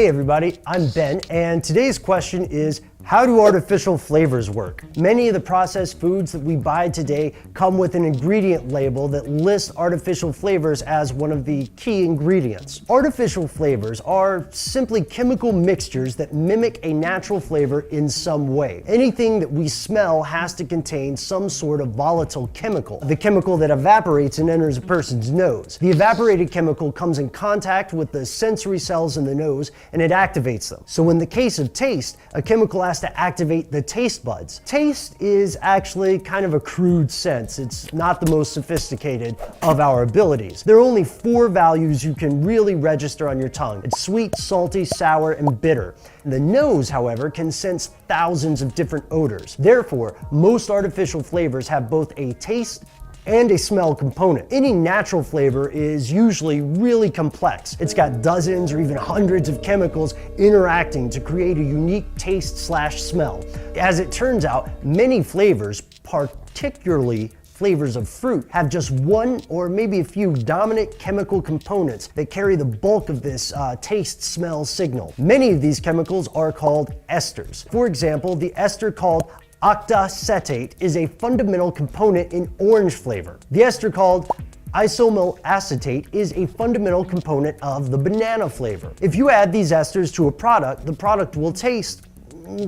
Hey everybody, I'm Ben, and today's question is, how do artificial flavors work? Many of the processed foods that we buy today come with an ingredient label that lists artificial flavors as one of the key ingredients. Artificial flavors are simply chemical mixtures that mimic a natural flavor in some way. Anything that we smell has to contain some sort of volatile chemical, the chemical that evaporates and enters a person's nose. The evaporated chemical comes in contact with the sensory cells in the nose and it activates them. So in the case of taste, a chemical has to activate the taste buds. Taste is actually kind of a crude sense. It's not the most sophisticated of our abilities. There are only 4 values you can really register on your tongue. It's sweet, salty, sour, and bitter. The nose, however, can sense thousands of different odors. Therefore, most artificial flavors have both a taste and a smell component. Any natural flavor is usually really complex. It's got dozens or even hundreds of chemicals interacting to create a unique taste/smell. As it turns out, many flavors, particularly flavors of fruit, have just one or maybe a few dominant chemical components that carry the bulk of this taste-smell signal. Many of these chemicals are called esters. For example, the ester called octacetate is a fundamental component in orange flavor. The ester called isomyl acetate is a fundamental component of the banana flavor. If you add these esters to a product, the product will taste,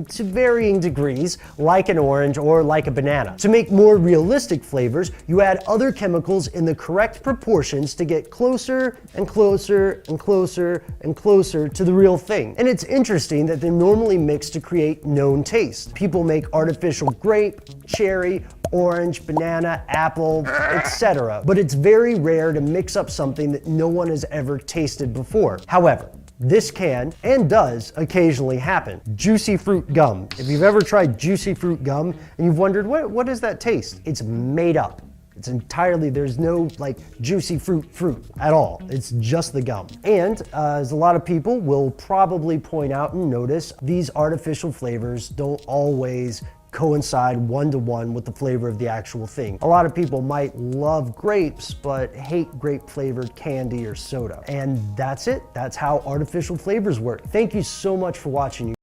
to varying degrees, like an orange or like a banana. To make more realistic flavors, you add other chemicals in the correct proportions to get closer and closer and closer and closer to the real thing. And it's interesting that they're normally mixed to create known taste. People make artificial grape, cherry, orange, banana, apple, etc. But it's very rare to mix up something that no one has ever tasted before. However, this can and does occasionally happen. Juicy fruit gum. If you've ever tried juicy fruit gum and you've wondered, what does that taste? It's made up. It's entirely, there's no like juicy fruit at all. It's just the gum. And as a lot of people will probably point out and notice, these artificial flavors don't always coincide one-to-one with the flavor of the actual thing. A lot of people might love grapes, but hate grape-flavored candy or soda. And that's it. That's how artificial flavors work. Thank you so much for watching.